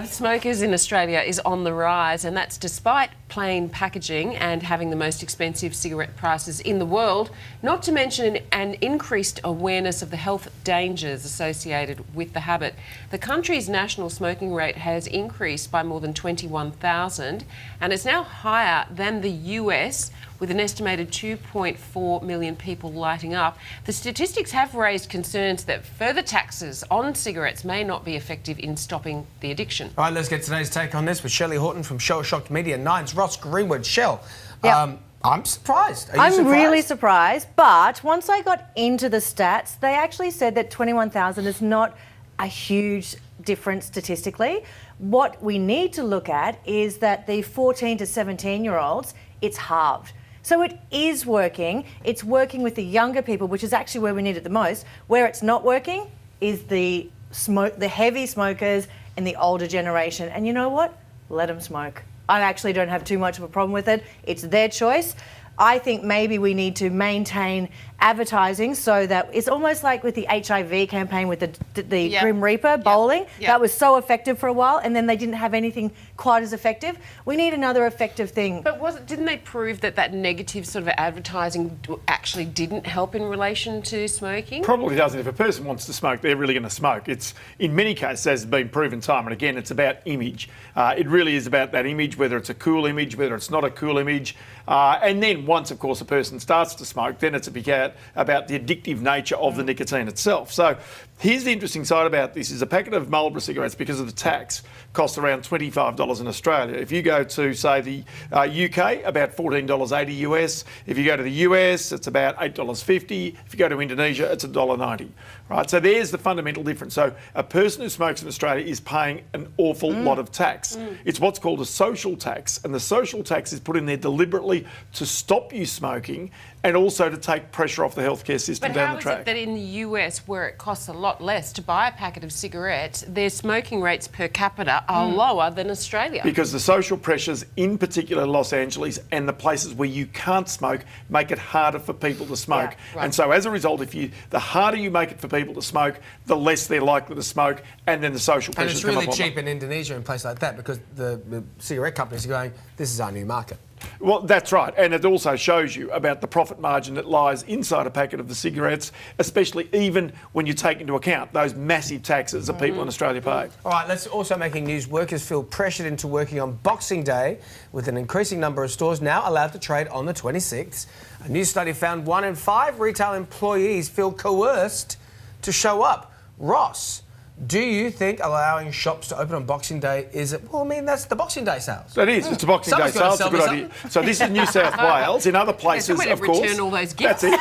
Smokers in Australia is on the rise, and that's despite plain packaging and having the most expensive cigarette prices in the world, not to mention an increased awareness of the health dangers associated with the habit. The country's national smoking rate has increased by more than 21,000 and is now higher than the US, with an estimated 2.4 million people lighting up. The statistics have raised concerns that further taxes on cigarettes may not be effective in stopping the addiction. All right, let's get today's take on this with Shelly Horton from Shell Shocked Media 9's Ross Greenwood. Shell, I'm surprised. Are you surprised? I'm really surprised, but once I got into the stats, they actually said that 21,000 is not a huge difference statistically. What we need to look at is that the 14 to 17-year-olds, it's halved. So it is working. It's working with the younger people, which is actually where we need it the most. Where it's not working is the heavy smokers and the older generation. And you know what? Let them smoke. I actually don't have too much of a problem with it. It's their choice. I think maybe we need to maintain advertising so that it's almost like with the HIV campaign with the Grim Reaper bowling. That was so effective for a while, and then they didn't have anything quite as effective. We need another effective thing. But didn't they prove that negative sort of advertising actually didn't help in relation to smoking? Probably doesn't. If a person wants to smoke, they're really going to smoke. It's, in many cases, as has been proven time and again, it's about image. It really is about that image, whether it's a cool image, whether it's not a cool image. And then once, of course, a person starts to smoke, then it's about the addictive nature of the nicotine itself. So here's the interesting side about this is a packet of Marlboro cigarettes, because of the tax, costs around $25 in Australia. If you go to, say, the UK, about $14.80 US. If you go to the US, it's about $8.50. If you go to Indonesia, it's $1.90. Right? So there's the fundamental difference. So a person who smokes in Australia is paying an awful lot of tax. It's what's called a social tax, and the social tax is put in there deliberately to stop you smoking and also to take pressure off the healthcare system down the track. But how is it that in the US, where it costs a lot less to buy a packet of cigarettes, their smoking rates per capita are lower than Australia? Because the social pressures, in particular Los Angeles and the places where you can't smoke, make it harder for people to smoke. Yeah, right. And so as a result, the harder you make it for people to smoke, the less they're likely to smoke, and then the social pressures come up. And it's really cheap in Indonesia and places like that, because the cigarette companies are going, this is our new market. Well, that's right. And it also shows you about the profit margin that lies inside a packet of the cigarettes, especially even when you take into account those massive taxes that people in Australia pay. All right, let's also making news. Workers feel pressured into working on Boxing Day, with an increasing number of stores now allowed to trade on the 26th. A new study found 1 in 5 retail employees feel coerced to show up. Ross, do you think allowing shops to open on Boxing Day that's the Boxing Day sales? That is. It's a Boxing Day sales. It's a good idea. So this is New South Wales. In other places, of course. Return all those gifts. That's it.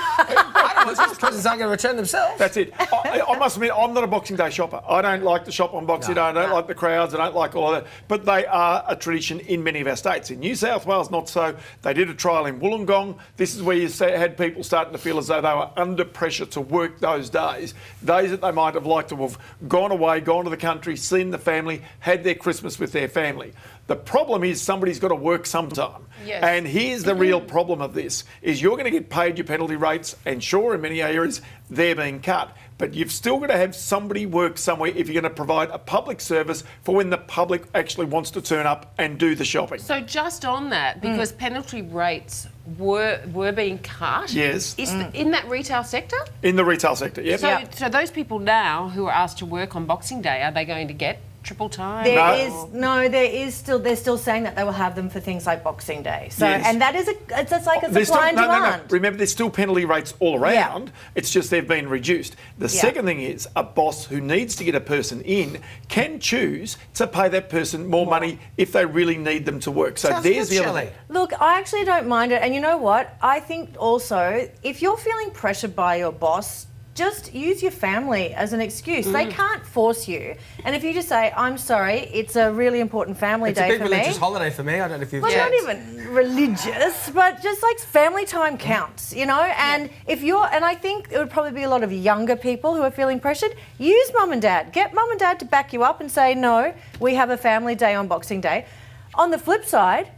Those presents aren't going to return themselves. That's it. I must admit, I'm not a Boxing Day shopper. I don't like to shop on Boxing Day. I don't like the crowds. I don't like all of that. But they are a tradition in many of our states. In New South Wales, not so. They did a trial in Wollongong. This is where you had people starting to feel as though they were under pressure to work those days that they might have liked to have gone away, gone to the country, seen the family, had their Christmas with their family. The problem is somebody's got to work sometime. Yes. And here's the real problem of this, is you're going to get paid your penalty rates, and sure, in many areas, they're being cut. But you've still got to have somebody work somewhere if you're going to provide a public service for when the public actually wants to turn up and do the shopping. So just on that, because penalty rates were being cut. Yes. In that retail sector? In the retail sector, yes. So those people now who are asked to work on Boxing Day, are they going to get triple time? They're still saying that they will have them for things like Boxing Day. So and that is it's like a supply and demand. No. Remember, there's still penalty rates all around. It's just they've been reduced. The second thing is a boss who needs to get a person in can choose to pay that person more money if they really need them to work. So there's the other thing. Look, I actually don't mind it. And you know what? I think also, if you're feeling pressured by your boss, just use your family as an excuse. They can't force you. And if you just say, I'm sorry, it's a really important family day for me. It's a big religious holiday for me. I don't know if you've not even religious, but just like family time counts, you know? And and I think it would probably be a lot of younger people who are feeling pressured. Use mum and dad. Get mum and dad to back you up and say, no, we have a family day on Boxing Day. On the flip side,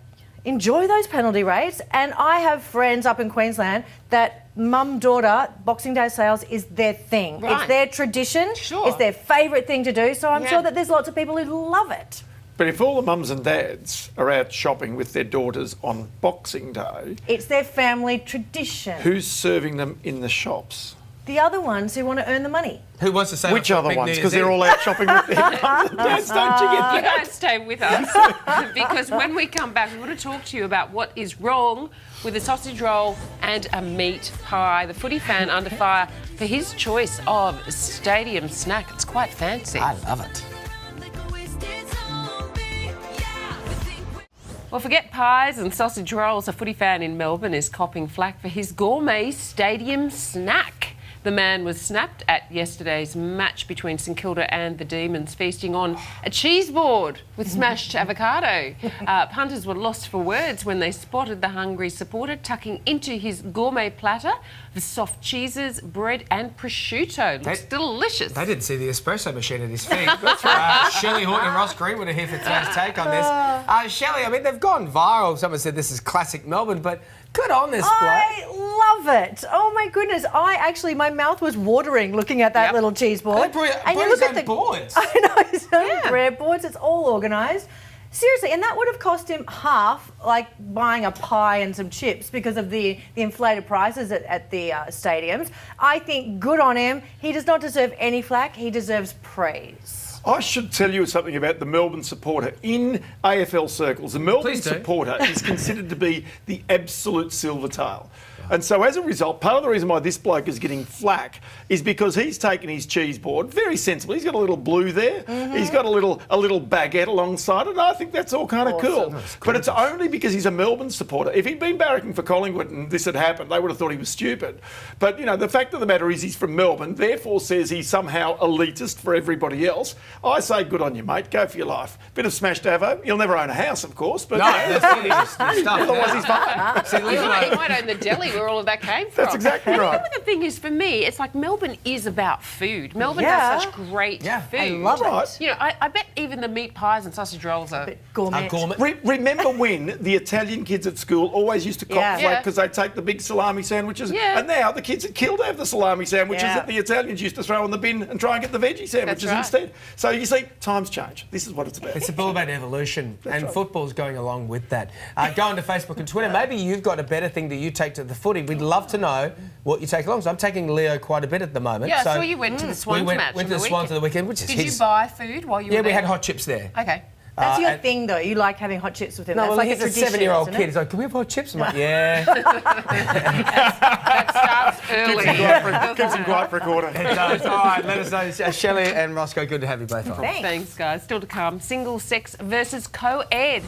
enjoy those penalty rates. And I have friends up in Queensland that mum-daughter Boxing Day sales is their thing. Right. It's their tradition. Sure. It's their favourite thing to do. So I'm sure that there's lots of people who love it. But if all the mums and dads are out shopping with their daughters on Boxing Day, It's their family tradition. who's serving them in the shops? The other ones who want to earn the money. Who wants to say Which other ones? Because they're all out shopping with their mums and dads, don't you get You that? guys stay with us because when we come back, we want to talk to you about what is wrong with a sausage roll and a meat pie. The footy fan under fire for his choice of stadium snack. It's quite fancy. I love it. Well, forget pies and sausage rolls. A footy fan in Melbourne is copping flack for his gourmet stadium snack. The man was snapped at yesterday's match between St Kilda and the Demons, feasting on a cheese board with smashed avocado. Punters were lost for words when they spotted the hungry supporter tucking into his gourmet platter of soft cheeses, bread and prosciutto. Looks delicious. They didn't see the espresso machine at his feet. Shelley Horton and Ross Greenwood are here for today's take on this. Shelley, I mean, they've gone viral. Someone said this is classic Melbourne, but good on this bloke. I love it. Oh my goodness. My mouth was watering looking at that little cheese board. And you look at the boards. I know, his own bread boards. It's all organised. Seriously, and that would have cost him half, like buying a pie and some chips because of the inflated prices at the stadiums. I think good on him. He does not deserve any flack. He deserves praise. I should tell you something about the Melbourne supporter. In AFL circles, the Melbourne Please do. supporter is considered to be the absolute silver tail. And so as a result, part of the reason why this bloke is getting flack is because he's taken his cheese board very sensibly. He's got a little blue there. He's got a little baguette alongside it. And I think that's all kind of cool. But it's only because he's a Melbourne supporter. If he'd been barracking for Collingwood and this had happened, they would have thought he was stupid. But, you know, the fact of the matter is he's from Melbourne, therefore says he's somehow elitist for everybody else. I say good on you, mate. Go for your life. Bit of smashed avo. You'll never own a house, of course. But No, that's stuff. otherwise he's fine. See, He might own the deli where all of that came from. That's exactly right. The thing is, for me, it's like Melbourne is about food. Melbourne Yeah. has such great food. I love it. You know, I bet even the meat pies and sausage rolls are... Gourmet. gourmet. Remember when the Italian kids at school always used to cop Yeah. flake because they'd take the big salami sandwiches? Yeah. And now the kids at Kilda have the salami sandwiches Yeah. that the Italians used to throw in the bin and try and get the veggie sandwiches right. instead. So you see, times change. This is what it's about. It's all about evolution, and football's going along with that. Go onto Facebook and Twitter. Maybe you've got a better thing that you take to the footy. We'd love to know what you take along. So I'm taking Leo quite a bit at the moment. Yeah, so I saw you went to the Swans we went match to on the the Swans weekend. on the weekend, which is Did his. you buy food while you were Yeah, there? we had hot chips there. Okay. That's your and- thing, though. You like having hot chips with him. No, That's well, like he's a a tradition, 7-year-old isn't kid. it? He's like, can we have hot chips? I'm like, yeah. That starts early. Gives him quiet for a quarter. It does. All right, let us know. Shelley and Roscoe, good to have you both on. Thanks. Thanks, guys. Still to come. Single sex versus co-ed.